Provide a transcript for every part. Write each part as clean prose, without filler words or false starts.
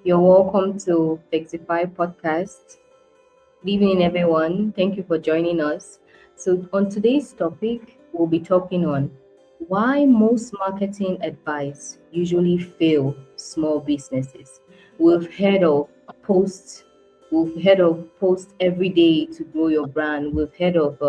You're welcome to Fexify podcast. Good evening, everyone. Thank you for joining us. So, on today's topic, we'll be talking on why most marketing advice usually fail small businesses. We've heard of posts, we've heard of post every day to grow your brand. We've heard of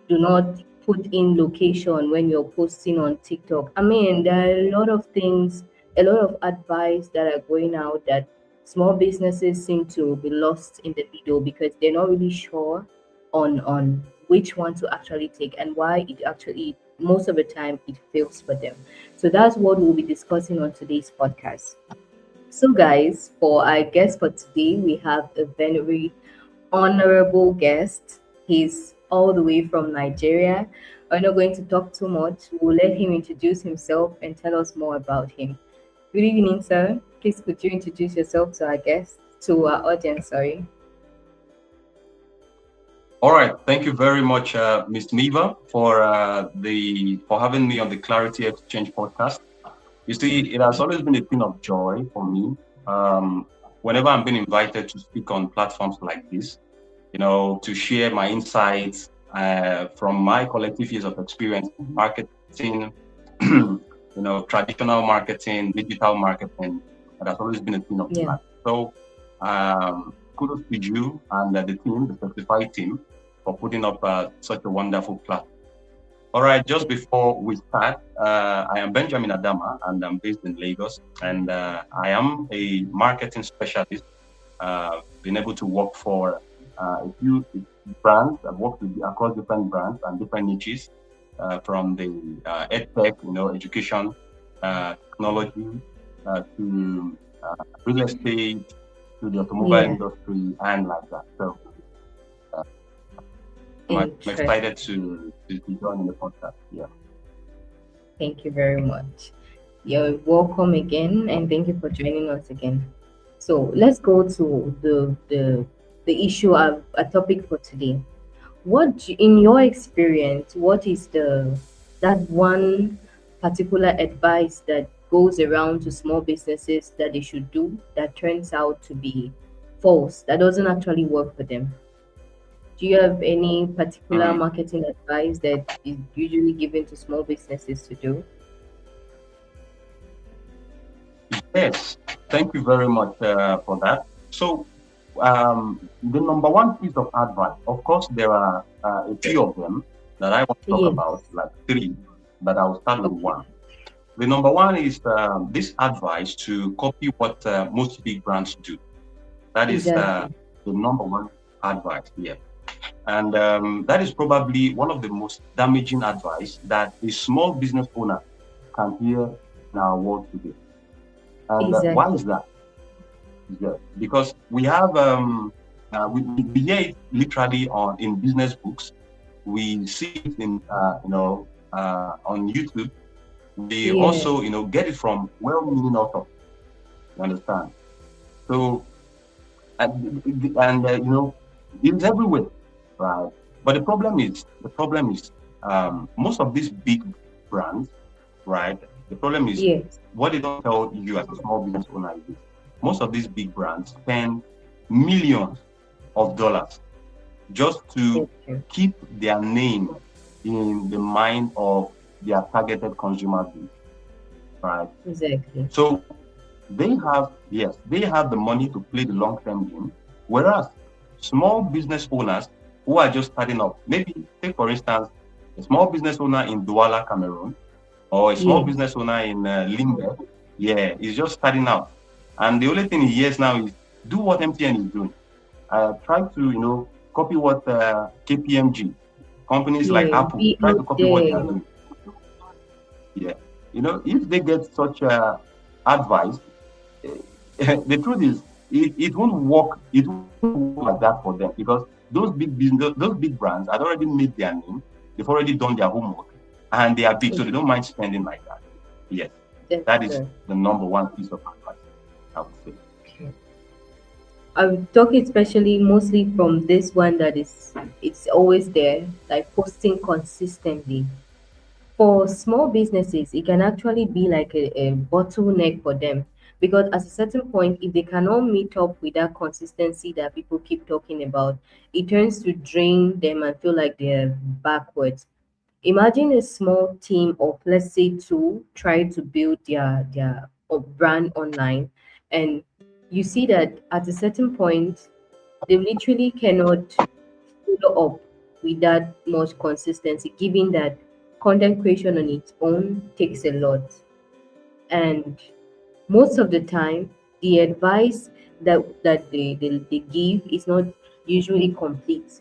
do not put in location when you're posting on TikTok. I mean, there are a lot of things, a lot of advice that are going out that small businesses seem to be lost in the middle because they're not really sure on which one to actually take and why it actually most of the time it fails for them. So that's what we'll be discussing on today's podcast. So guys, for our guest for today, we have a very honorable guest. He's all the way from Nigeria. We're not going to talk too much. We'll let him introduce himself and tell us more about him. Good evening, sir. Please could you introduce yourself to our guest, to our audience, sorry. All right. Thank you very much, Ms. Neva, for having me on the Clarity Exchange podcast. You see, it has always been a thing of joy for me. Whenever I'm being invited to speak on platforms like this, to share my insights from my collective years of experience in marketing, traditional marketing, digital marketing. It has always been a thing of Yeah. life. So, kudos to you and the team, the Fexify team, for putting up such a wonderful platform. All right, just before we start, I am Benjamin Adama and I'm based in Lagos, and I am a marketing specialist. Been able to work for a few brands. I've worked across different brands and different niches, from the edtech, education, technology, to real estate, to the automobile Yeah. industry, and like that. So I'm Interesting. excited to join in the podcast. Yeah. Thank you very much. You're welcome again and thank you for joining us again. So let's go to the issue of a topic for today. In your experience, what is the that one particular advice that goes around to small businesses that they should do that turns out to be false, that doesn't actually work for them? Do you have any particular Mhm. marketing advice that is usually given to small businesses to do? Yes, thank you very much for that. So, the number one piece of advice, of course, there are a few of them that I want to talk about, Yes. like three, but I will start with Okay. one. The number one is this advice to copy what most big brands do. That is Exactly. the number one advice here. And that is probably one of the most damaging advice that a small business owner can hear in our world today. And why Exactly. is that? Yeah, because we have we hear it literally on in business books. We see it in on YouTube. We Yeah. also get it from well-meaning authors. You understand? So and it's everywhere, right? But the problem is most of these big brands, right? The problem is Yes. what they don't tell you as a small business owner is this. Most of these big brands spend millions of dollars just to Okay. keep their name in the mind of their targeted consumer base, right? Exactly. So they have the money to play the long-term game, whereas small business owners who are just starting up, maybe take for instance a small business owner in Douala, Cameroon, or a small Yes. business owner in Limbe, yeah, he's just starting out, and the only thing he hears now is do what MTN is doing. Try to copy what KPMG, companies like Yeah. Apple, Be try out to copy what they are there. doing. Yeah, if they get such advice, the truth is it won't work. It won't work like that for them because those big brands had already made their name. They've already done their homework, and they are big, so they don't mind spending like that. Yes, That's that is true. the number one piece of advice I would say. Okay. I'm talking especially mostly from this one that is it's always there, like posting consistently. For small businesses, it can actually be like a bottleneck for them Because at a certain point, if they cannot meet up with that consistency that people keep talking about, it turns to drain them and feel like they're backwards. Imagine a small team of, let's say, two try to build their brand online, and you see that at a certain point they literally cannot follow up with that much consistency, given that content creation on its own takes a lot. And most of the time, the advice that they give is not usually complete.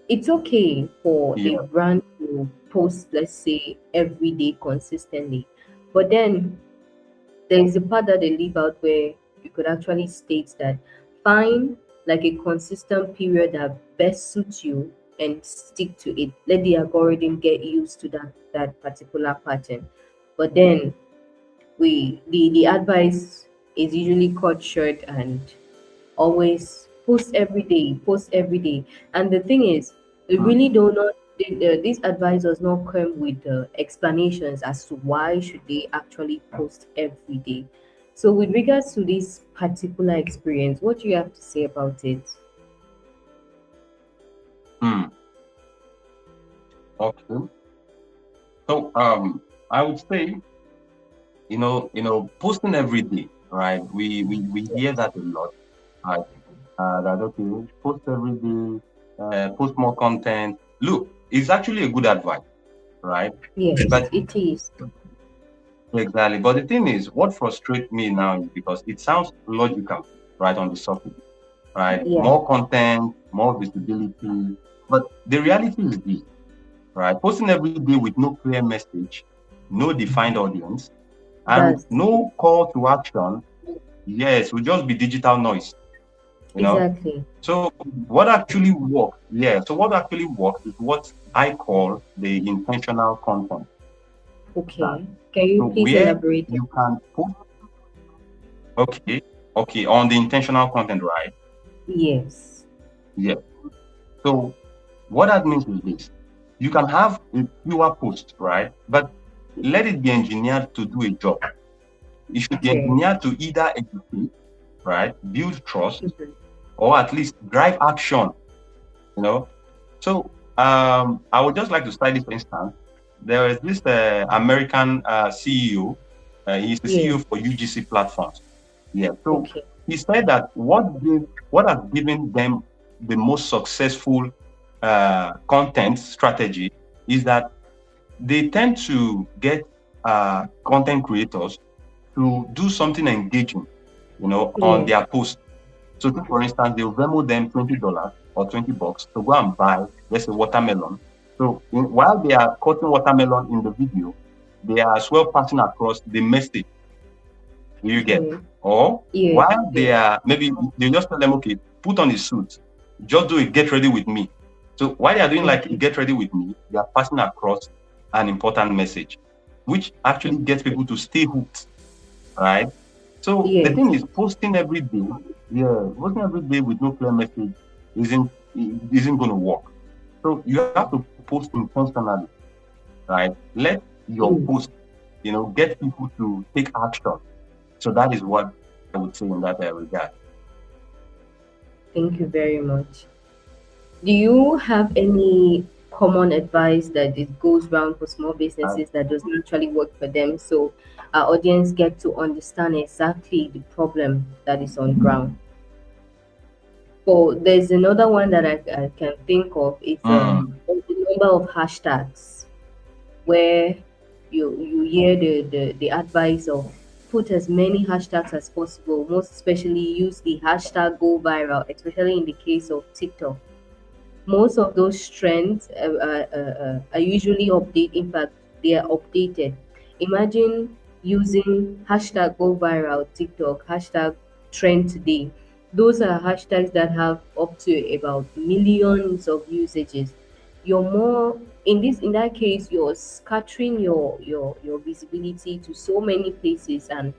It's okay for a Yeah. brand to post, let's say, every day consistently, but then there is a part that they leave out where you could actually state that find like a consistent period that best suits you and stick to it. Let the algorithm get used to that particular pattern. But then the advice is usually cut short and always post every day. And the thing is, we Mm, really do not these advice does not come with explanations as to why should they actually post every day. So with regards to this particular experience, what do you have to say about it? mm, okay. So I would say, posting every day, right? We hear that a lot, right? That okay, post every day, post more content. Look, it's actually a good advice, right? Yes, But it is. exactly. But the thing is, what frustrates me now is because it sounds logical, right, on the surface, right? Yeah, More content, more visibility. But the reality is this, right? Posting every day with no clear message, no defined audience, and that's no call to action, yes, will just be digital noise, you know. exactly. So what actually works, yeah, so what actually works is what I call the intentional content. That. Okay. Can you So please where elaborate? you can post, okay, okay, on the intentional content, right? Yes. Yeah. So what that means is this. You can have a fewer posts, right? But let it be engineered to do a job. It should be Okay. engineered to either educate, right, build trust, Mhm. or at least drive action, you know. So I would just like to cite this instance. There is this American CEO. He's the Yeah. CEO for UGC platforms. Yeah. So Okay. he said that what has given them the most successful content strategy is that they tend to get content creators to do something engaging, on Yeah. their post. So, take for instance, they'll Venmo them $20 or $20 to go and buy, let's say, watermelon. So, while they are cutting watermelon in the video, they are as well passing across the message. Do you get? Okay. Or Yeah. while Yeah. they are, maybe they just tell them, okay, put on a suit, just do it, get ready with me. So while they are doing like Okay. get ready with me, they are passing across an important message, which actually gets people to stay hooked, right? So the Yes. thing is, posting every day, yeah, posting every day with no clear message isn't isn't going to work. So you have to post intentionally, right? Let your Yes. post, get people to take action. So that is what I would say in that regard. Thank you very much. Do you have any common advice that it goes round for small Uh, businesses that doesn't actually work for them, so our audience get to understand exactly the problem that is on ground? So there's another one that I can think of. It's mm, the number of hashtags where you hear the advice of put as many hashtags as possible, most especially use the hashtag go viral, especially in the case of TikTok. Most of those trends are usually update. In fact, they are updated. Imagine using hashtag go viral TikTok, hashtag trend today. Those are hashtags that have up to about millions of usages. You're more in that case, you're scattering your visibility to so many places, and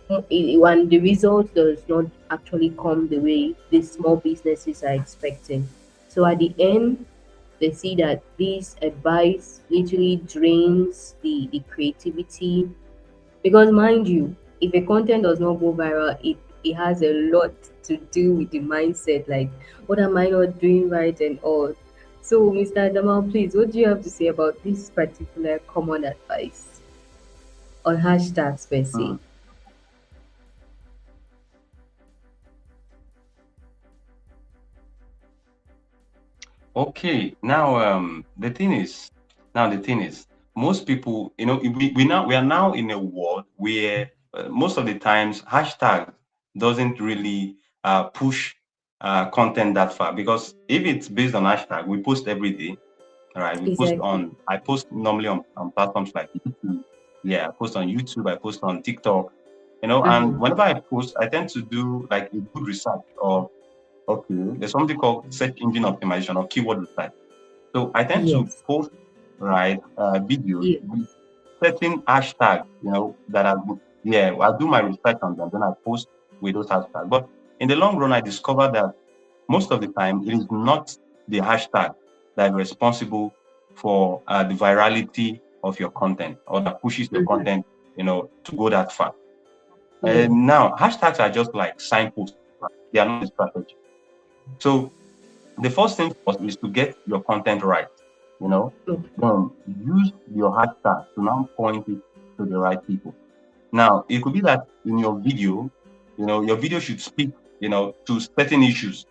when the result does not actually come the way these small businesses are expecting. So at the end, they see that this advice literally drains the creativity, because mind you, if a content does not go viral, it has a lot to do with the mindset, like what am I not doing right and all. So, Mr. Jamal, please, what do you have to say about this particular common advice on hashtags per se? Mm. Okay, now the thing is, most people, we are now in a world where most of the times hashtag doesn't really push content that far, because if it's based on hashtag, we post every day, right? Exactly. I post normally on platforms like YouTube. Yeah, I post on YouTube, I post on TikTok, and Mm-hmm. whenever I post, I tend to do like a good research of, okay, there's something called search engine optimization or keyword research. So I tend to Yes. post, right, videos Yeah. with certain hashtags, that yeah, I do my research on them, then I post with those hashtags. But in the long run, I discovered that most of the time it is not the hashtag that is responsible for the virality of your content, or that pushes your Mm-hmm. content, to go that far. Yeah. And now hashtags are just like signposts, right? They are not the strategy. So the first thing first is to get your content right, you know. Okay. Then use your hashtag to now point it to the right people. Now, it could be that in your video, your video should speak, to certain issues,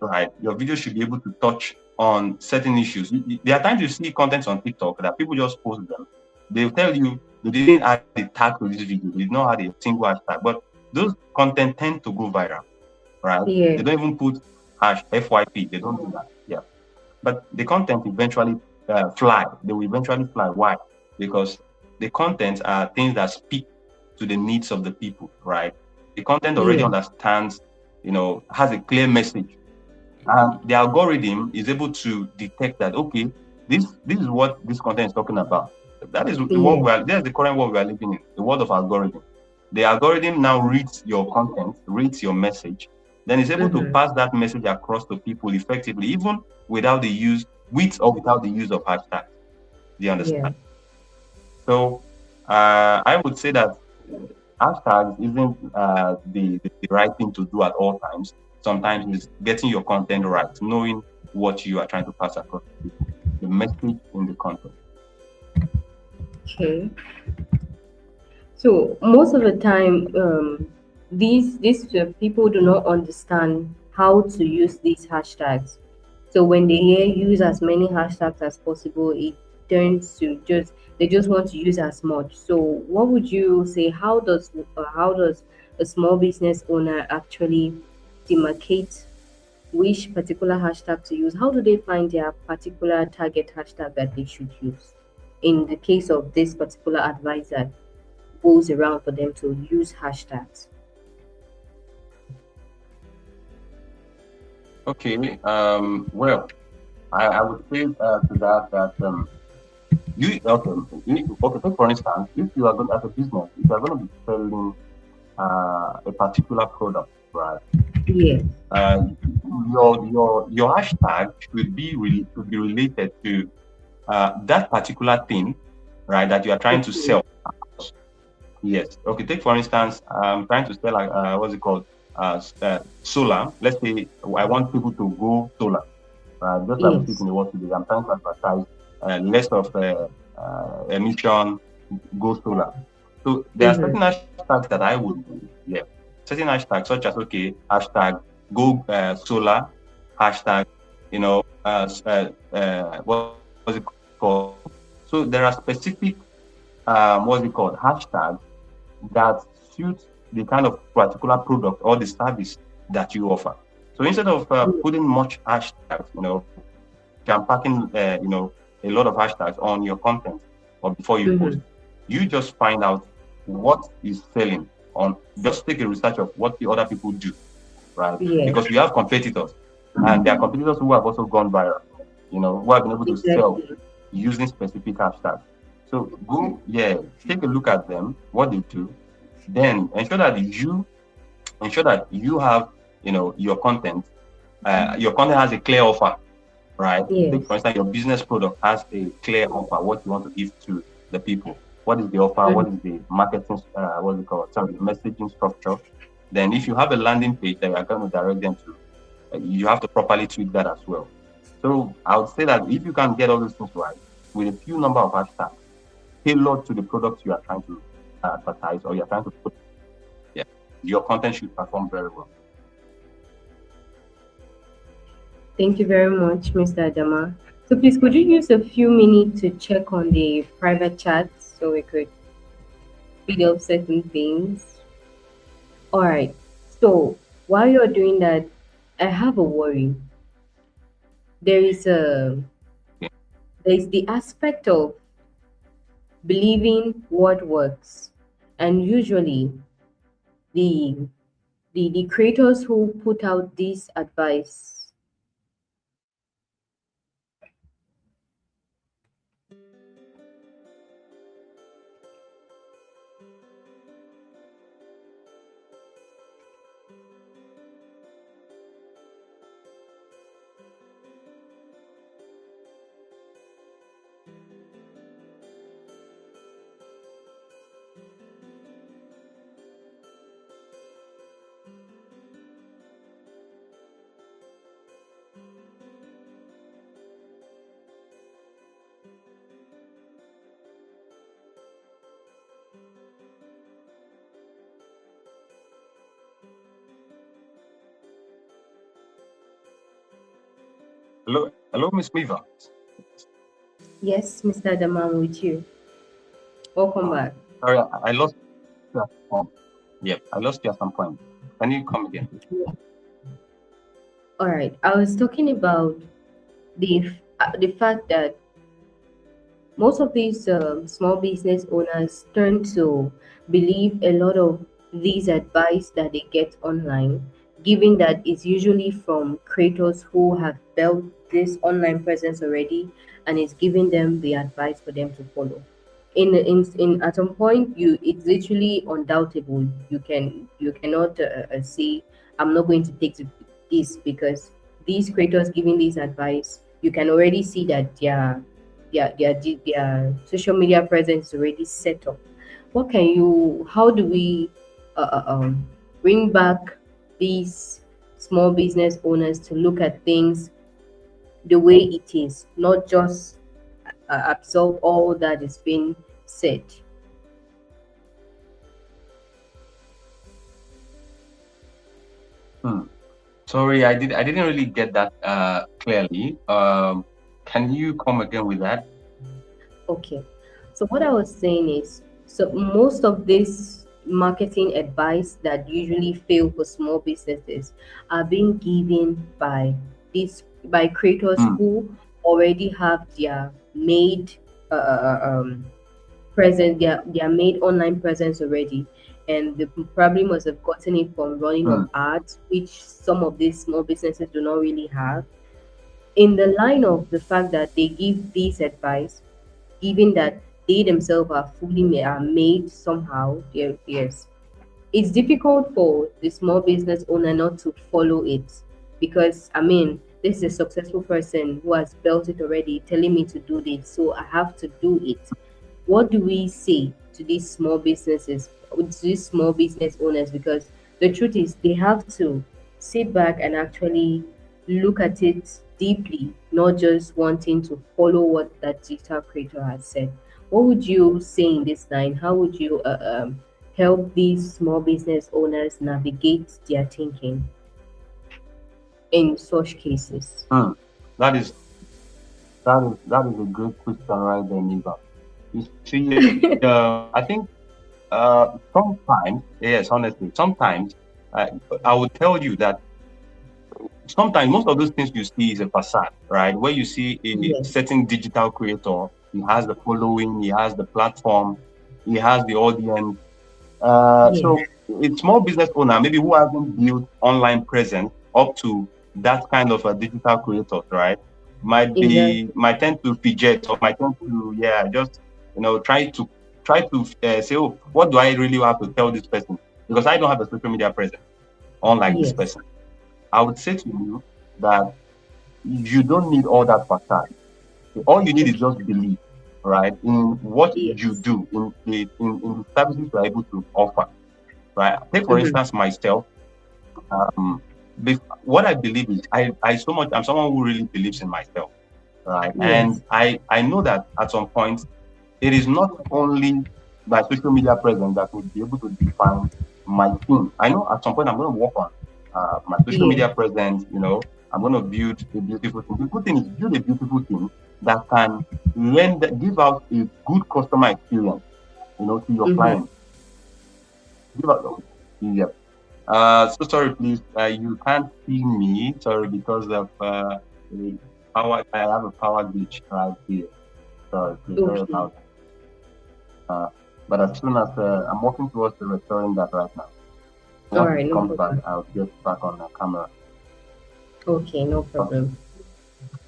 right? Your video should be able to touch on certain issues. There are times you see content on TikTok that people just post them. They'll tell you they didn't add a tag to this video, they did not add a single hashtag, but those content tend to go viral, right? Yeah. They don't even put hash FYP, they don't do that. Yeah. But the content eventually fly. They will eventually fly. Why? Because the content are things that speak to the needs of the people, right? The content already Yeah. understands, has a clear message, and the algorithm is able to detect that, okay, this is what this content is talking about. That is what Yeah. we are. That's the current world we are living in. The world of algorithm. The algorithm now reads your content, reads your message, then is able to Mm-hmm. pass that message across to people effectively, even without the use with or without the use of hashtags. Do you Yeah. understand? So I would say that hashtags isn't the right thing to do at all times. Sometimes it's getting your content right, knowing what you are trying to pass across to people, the message in the content. Okay. So most of the time, these people do not understand how to use these hashtags. So when they hear use as many hashtags as possible, it turns to just they just want to use as much. So what would you say? How does a small business owner actually demarcate which particular hashtag to use? How do they find their particular target hashtag that they should use? In the case of this particular advisor goes around for them to use hashtags. Okay. Well, I would say to that you okay. Okay. Take for instance, if you are going as a business, if you are going to be selling a particular product, right? Yeah. Uh, your hashtag should be related to that particular thing, right? That you are trying to Okay. sell. Yes. Okay. Take for instance, I'm trying to sell what's it called? Solar. Let's say I want people to go solar. Just like we speak in Yes. the world today, I'm trying to advertise less of emission, go solar. So there are certain Mm-hmm. hashtags that I would do. Yeah. Certain hashtags such as, okay, hashtag go solar, hashtag, what's it called? So there are specific what's it called, hashtags that suit the kind of particular product or the service that you offer. So instead of putting much hashtags, jam packing, a lot of hashtags on your content or before you post, Mm-hmm. you just find out what is selling on. Just take a research of what the other people do, right? Yeah. Because we have competitors, and there are competitors who have also gone viral, who have been able to sell Exactly. using specific hashtags. So go, yeah, take a look at them, what they do, then ensure that you have, your content has a clear offer, right? Take Yes. for instance, your business product has a clear offer, what you want to give to the people. what is the offer, Mm. what is the marketing, what's it called? Sorry, messaging structure. Then if you have a landing page that you are going to direct them to, you have to properly tweak that as well. So I would say that if you can get all those things right with a few number of hashtags tailored to the product you are trying to advertise or you're trying to put, yeah, your content should perform very well. Thank you very much, Mr. Adama. So please, could you use a few minutes to check on the private chat so we could speed up certain things? All right. So while you're doing that, I have a worry. There is a there is the aspect of believing what works, and usually the the creators who put out this advice. Hello, Miss Miva. Yes, Mr. Adama, I'm with you. Welcome Oh, back. sorry, I lost you at some point. Yep, I lost you at some point. Can you come again? All right. I was talking about the fact that most of these small business owners tend to believe a lot of these advice that they get online, given that it's usually from creators who have built this online presence already and is giving them the advice for them to follow. In at some point, you it's literally undoubtable. You cannot say I'm not going to take this because these creators giving this advice, you can already see that their social media presence is already set up. How do we bring back these small business owners to look at things the way it is, not just absorb all that is being said? Hmm. Sorry, I didn't really get that clearly. Can you come again with that? Okay. So what I was saying is, so most of this marketing advice that usually fail for small businesses are being given by creators Hmm. who already have their made presence, their made online presence already, and they probably must have gotten it from running Hmm. of ads, which some of these small businesses do not really have. In the line of the fact that they give this advice, given that they themselves are are made somehow, yes, it's difficult for the small business owner not to follow it, because I mean, this is a successful person who has built it already telling me to do this, so I have to do it. What do we say to these small businesses, to these small business owners? Because the truth is, they have to sit back and actually look at it deeply, not just wanting to follow what that digital creator has said. What would you say in this line? How would you help these small business owners navigate their thinking in such cases? Hmm. That is that is a great question right there, Niva. You see, I think sometimes, yes, honestly, sometimes I, I would tell you that sometimes most of those things you see is a facade, right? Where you see a Yes, certain digital creator, he has the following, he has the platform, he has the audience. yes, So a small business owner, maybe who hasn't built online presence up to that kind of a digital creators, right? exactly. Might tend to fidget or might tend to just try to say, oh, what do I really have to tell this person? Because I don't have a social media presence, unlike this Yes, person. I would say to you that you don't need all that facade. All you need is okay. just belief. right, in what you Yes. do, in the services you're able to offer, right? Take for Mm-hmm. instance myself. Um, what I believe is I'm someone who really believes in myself, right? And Yes. I know that at some point it is not only my social media presence that will be able to define my team. I know at some point I'm going to work on my social Yeah. media presence. I'm going to build a beautiful thing. The good thing is build a beautiful thing that can give out a good customer experience, to your Mm-hmm. clients. Give out, yeah. So sorry, please. You can't see me. Sorry, because of the power. I have a power glitch right here. Sorry, please. Sorry Okay. about that. But as soon as I'm working towards the restoring that right now. All Once right. it No comes back, problem. I'll get back on the camera. Okay. No Okay. problem.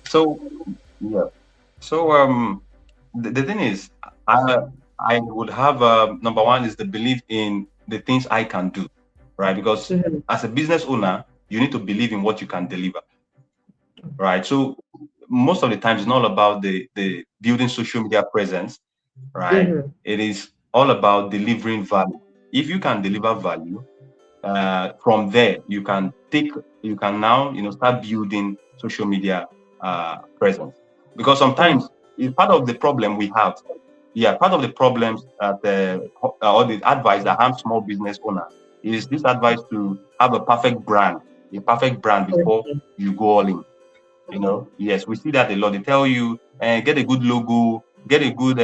So yeah. So the thing is, I I would have number one is the belief in the things I can do, right? Because Mm-hmm. as a business owner, you need to believe in what you can deliver, right? So most of the time, it's not about the building social media presence, right? Mm-hmm. It is all about delivering value. If you can deliver value, from there you can now start building social media presence, because Oh. sometimes it's part of the problem we have. Yeah, part of the problems that or the advice that harms small business owners is this advice to have a perfect brand before Okay. you go all in. Yes, we see that a lot. They tell you, get a good logo, get a good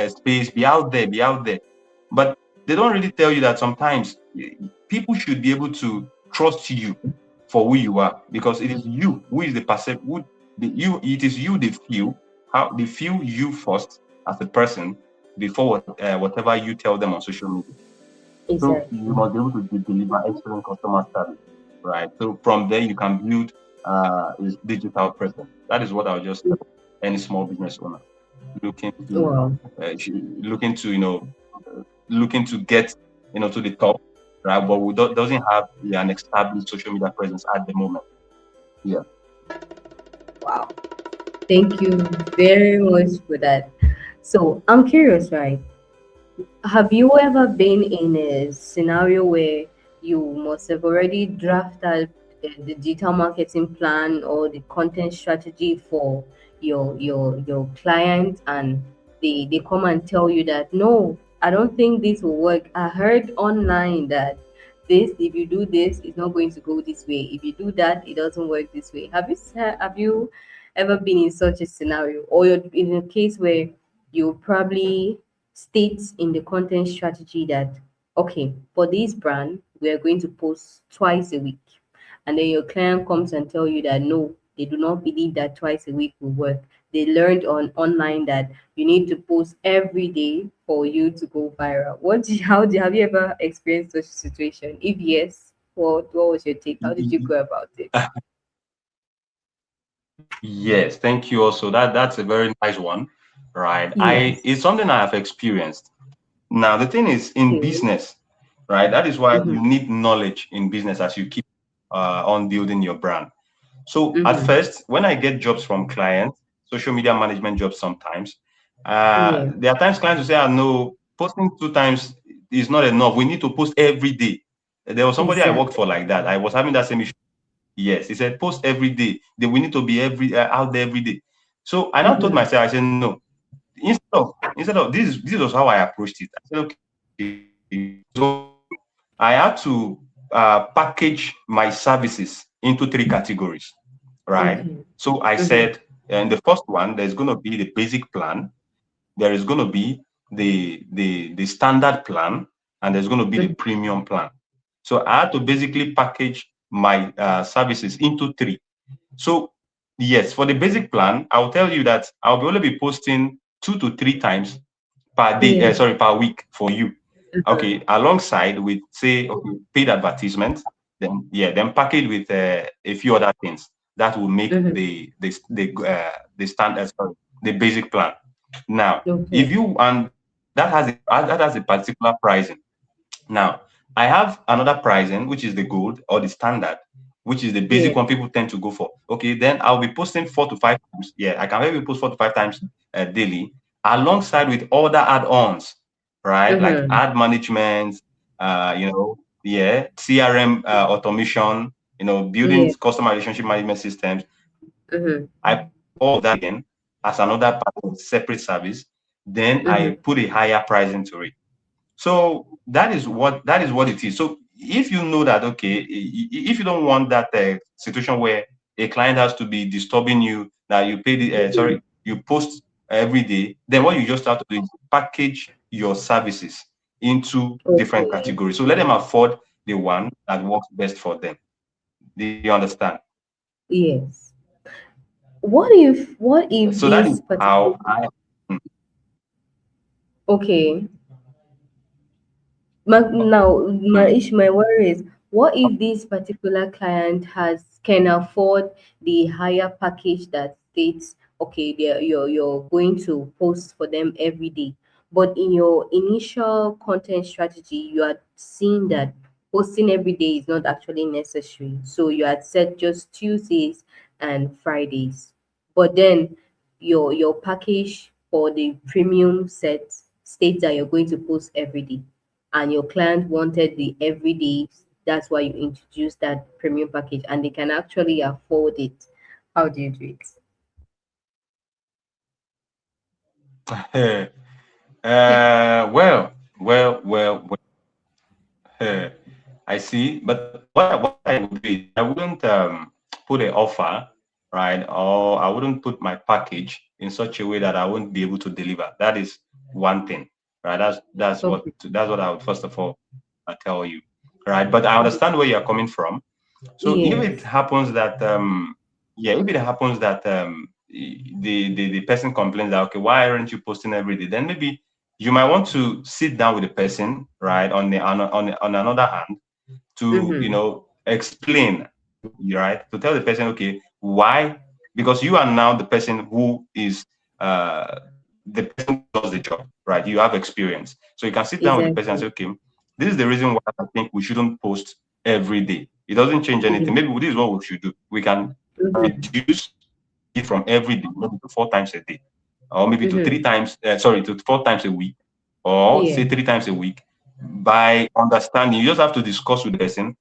space, be out there. But they don't really tell you that sometimes people should be able to trust you for who you are, because it is you who is the percep who the you it is you they feel you first as a person before whatever you tell them on social media. So you Exactly. must be able to deliver excellent customer service, right? So from there you can build is digital presence. That is what I'll just tell any small business owner looking to Wow. looking to looking to get to the top, right? But doesn't have an established social media presence at the moment. Yeah. Wow. Thank you very much for that. So I'm curious, right? Have you ever been in a scenario where you must have already drafted the digital marketing plan or the content strategy for your client, and they come and tell you that no, I don't think this will work. I heard online that this, if you do this, it's not going to go this way. If you do that, it doesn't work this way. Have you ever been in such a scenario, or you're in a case where you probably states in the content strategy that okay, for this brand we are going to post twice a week, and then your client comes and tell you that no, they do not believe that twice a week will work. They learned on online that you need to post every day for you to go viral. Have you ever experienced such a situation? If yes, what was your take? How did you go about it? Yes, thank you. Also, that's a very nice one, right? I Yes. It's something I have experienced. Now, the thing is, in Okay. business, right? That is why Mm-hmm. you need knowledge in business as you keep on building your brand. So at Mm-hmm. first, when I get jobs from clients, social media management jobs sometimes, Yeah. there are times clients will say, no, posting two times is not enough. We need to post every day. There was somebody I worked for Exactly. like that. I was having that same issue. Yes, he said, post every day. We need to be out there every day. So I now told Mm-hmm. myself, I said, no. Instead of this was how I approached it. I said, okay, so I had to package my services into three categories, right? Okay. So I Mm-hmm. said, in the first one, there's going to be the basic plan, there is going to be the standard plan, and there's going to be the Mm-hmm. premium plan. So I had to basically package my services into three. So yes, for the basic plan, I'll tell you that I'll be only be posting 2 to 3 times per day, Yeah. per week for you. Uh-huh. Okay, alongside with say okay, paid advertisements, then package with a few other things that will make Mm-hmm. the standard, sorry, the basic plan. Now, if Okay. you and that has a particular pricing. Now, I have another pricing, which is the gold or the standard, which is the Yeah. basic one people tend to go for. Okay, then I'll be posting 4 to 5 times. Yeah, I can maybe post 4 to 5 times daily. alongside with other add-ons, right? Like Mm-hmm. ad management, yeah, CRM automation, building Yeah. customer relationship management systems. Mm-hmm. I put all that in as another part of separate service. Then I Mm-hmm. put a higher price into it. So that is what it is. So if you know that, okay, if you don't want that situation where a client has to be disturbing you, that you pay the Mm-hmm. sorry, you post every day, then what you just have to do is package your services into different Okay. categories. So let them afford the one that works best for them. Do you understand? Yes. What if So that is this particular how I. Hmm, okay. My worry is, what if this particular client can afford the higher package that states, okay, you're going to post for them every day, but in your initial content strategy, you are seeing that posting every day is not actually necessary. So you had set just Tuesdays and Fridays, but then your package for the premium set states that you're going to post every day, and your client wanted the everyday, that's why you introduced that premium package and they can actually afford it. How do you do it? well. I see. But what I would do is I wouldn't put an offer, right? Or I wouldn't put my package in such a way that I won't be able to deliver. That is one thing, right? Okay. That's what I would first of all tell you, right? But I understand where you're coming from. So if it Yes. happens that yeah, if it happens that the person complains that, okay, why aren't you posting every day? Then maybe you might want to sit down with the person, right? On another hand, to Mm-hmm. explain, right? To tell the person, okay, why? Because you are now the person who is the person who does the job, right? You have experience, so you can sit down with the person and Exactly. say, okay, this is the reason why I think we shouldn't post every day. It doesn't change anything. Mm-hmm. Maybe this is what we should do. We can Mm-hmm. reduce it from every day, maybe to 4 times a day, or maybe to Mm-hmm. to 4 times a week, or Yeah. say 3 times a week. By understanding, you just have to discuss with the person,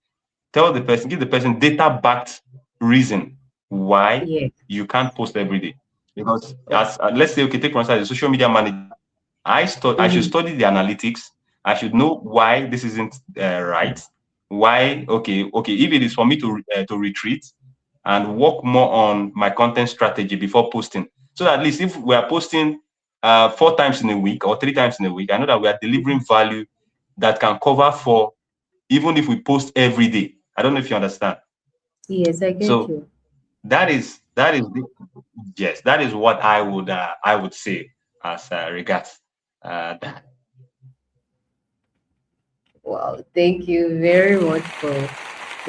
tell the person, give the person data backed reason why Yeah. you can't post every day. Because Oh. as let's say, okay, take for instance, the social media manager, I should Mm-hmm. study the analytics. I should know why this isn't right. Why? Okay. If it is for me to retreat and work more on my content strategy before posting, so at least if we are posting 4 times in a week or 3 times in a week, I know that we are delivering value that can cover for even if we post every day. I don't know if you understand. Yes, I get So you. yes, that is what I would say as regards that. Wow, thank you very much for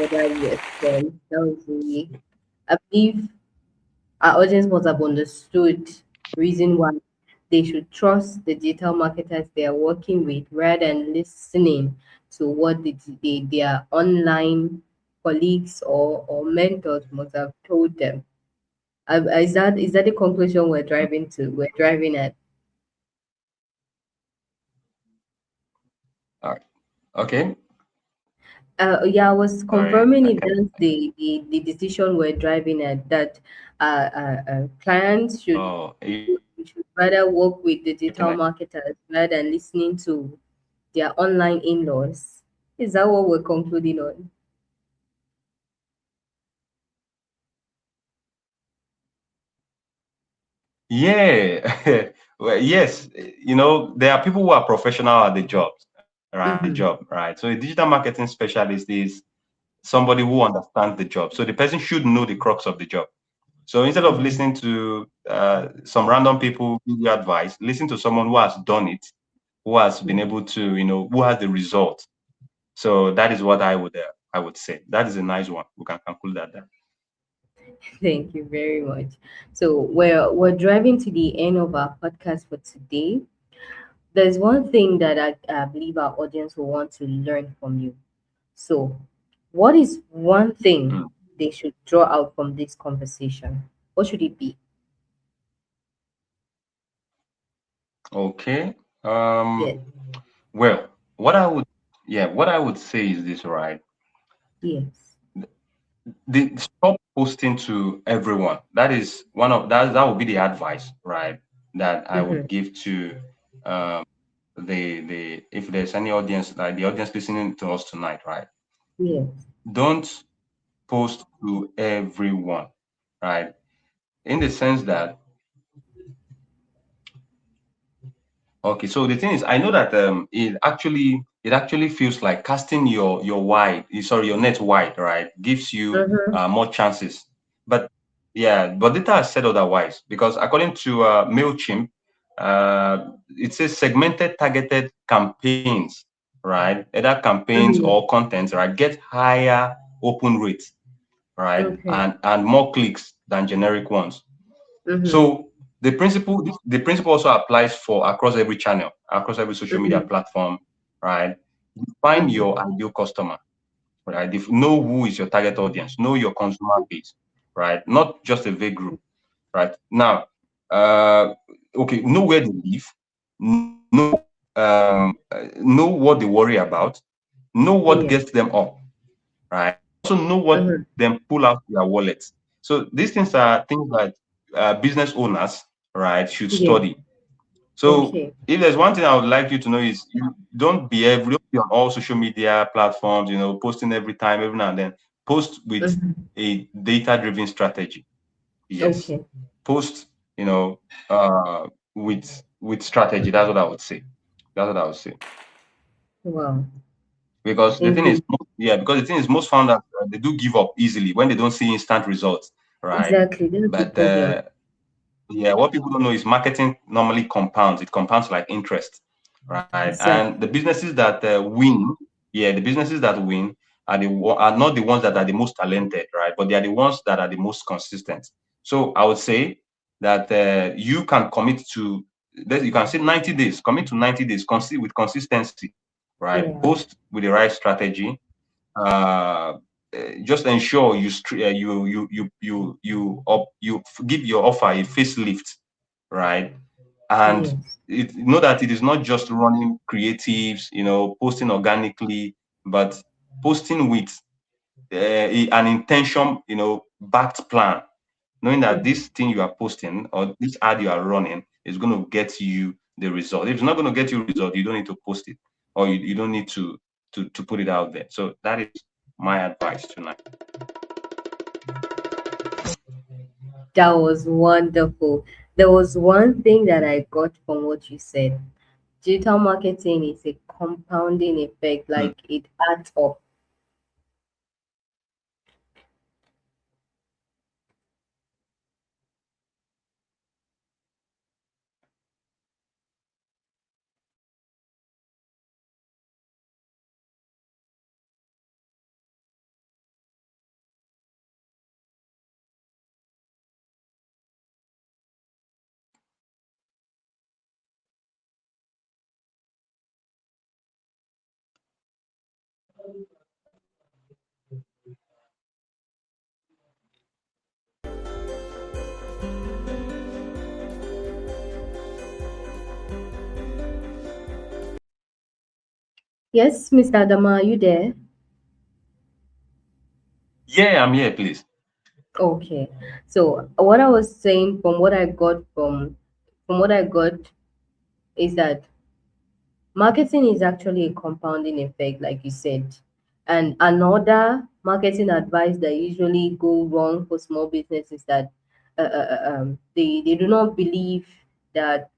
that response. That was really, I believe our audience must have understood reason why they should trust the digital marketers they are working with rather than listening to what their online colleagues or mentors must have told them. Is that the conclusion we're driving at? All right. Okay. Yeah, I was Sorry. confirming if Okay. that's the decision we're driving at, that clients Oh, should rather work with okay. digital Nice. marketers rather than listening to their online in-laws. Is that what we're concluding on? Yeah. Well, yes. There are people who are professional at the Mm-hmm. job, right? So a digital marketing specialist is somebody who understands the job. So the person should know the crux of the job. So instead of Mm-hmm. listening to some random people give you advice, listen to someone who has done it, who has been Mm-hmm. able to, who has the result. So that is what I would say. That is a nice one. We can conclude that there. Thank you very much. So we're driving to the end of our podcast for today. There's one thing that I believe our audience will want to learn from you. So, what is one thing Mm. they should draw out from this conversation? What should it be? Okay. Yes. Well, what I would, yeah, what I would say is this, right? Yes. The stop posting to everyone. That is one of that would be the advice, right? That I would Mm-hmm. give to um the if there's any audience, like the audience listening to us tonight, right? Yes. Don't post to everyone, right? In the sense that, okay, so the thing is, I know that it actually feels like casting your net wide, right? Gives you Mm-hmm. more chances. But yeah, but data has said otherwise, because according to Mailchimp, it says segmented targeted campaigns, right? Either campaigns or Mm-hmm. contents, right? Get higher open rates, right? Okay. And more clicks than generic ones. Mm-hmm. So the principle also applies for across every channel, across every social media Mm-hmm. platform, right? Find Mm-hmm. your ideal customer, right? Know who is your target audience, know your consumer base, right? Not just a vague group, right? Now, uh, okay, know where they live, know what they worry about, know what Yeah. gets them up, right? Also know what Mm-hmm. makes them pull out their wallets. So these things are things that business owners, right, should Yeah. study. So Okay. if there's one thing I would like you to know is you don't be on all social media platforms, posting every time, every now and then. Post with Mm-hmm. a data-driven strategy. Yes. Okay. Post, you know, with strategy. That's what I would say. That's what I would say. Wow. Because the thing is, Indeed. yeah, because the thing is, most founders they do give up easily when they don't see instant results, right? Exactly. That's the But problem. yeah, what people don't know is marketing normally compounds. It compounds like interest, right? And the Exactly. businesses that win, yeah, the businesses that win are not the ones that are the most talented, right? But they are the ones that are the most consistent. So I would say that you can commit to you can say 90 days, commit to 90 days, with consistency, right? Yeah. Post with the right strategy, uh, just ensure give your offer a facelift, right? And Yes. know that it is not just running creatives, posting organically, but posting with an intention, backed plan, knowing that Mm-hmm. this thing you are posting or this ad you are running is going to get you the result. If it's not going to get you result, you don't need to post it, or you don't need to put it out there. So that is my advice tonight. That was wonderful. There was one thing that I got from what you said. Digital marketing is a compounding effect, Hmm. like it adds up. Yes, Mr. Adama, are you there? Yeah, I'm here, please. Okay. So what I was saying from what I got is that marketing is actually a compounding effect, like you said. And another marketing advice that usually go wrong for small business is that they do not believe that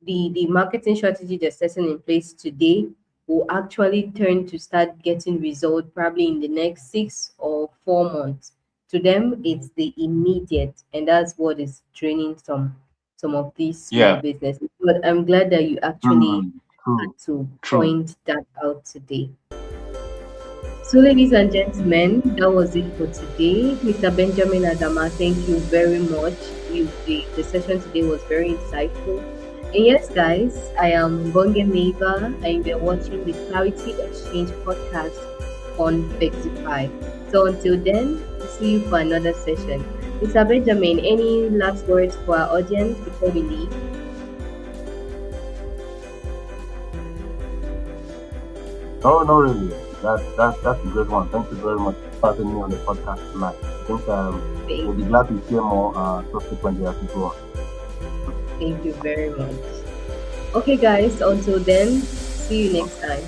the marketing strategy they're setting in place today will actually turn to start getting result probably in the next 6 or 4 months. To them, it's the immediate, and that's what is draining some of these small Yeah. businesses. But I'm glad that you actually Mm, had true. to True. point that out today. So, ladies and gentlemen, that was it for today. Mr. Benjamin Adama, thank you very much. The session today was very insightful. And yes, guys, I am Bonge Meva, and you're watching the Clarity Exchange podcast on Fexify. So, until then, we'll see you for another session. Mr. Benjamin, any last words for our audience before we leave? Oh, no, really. That's a great one. Thank you very much for having me on the podcast tonight. I think we'll be glad to hear more subsequently as we go on. Thank you very much. Okay, guys, until then, see you next time.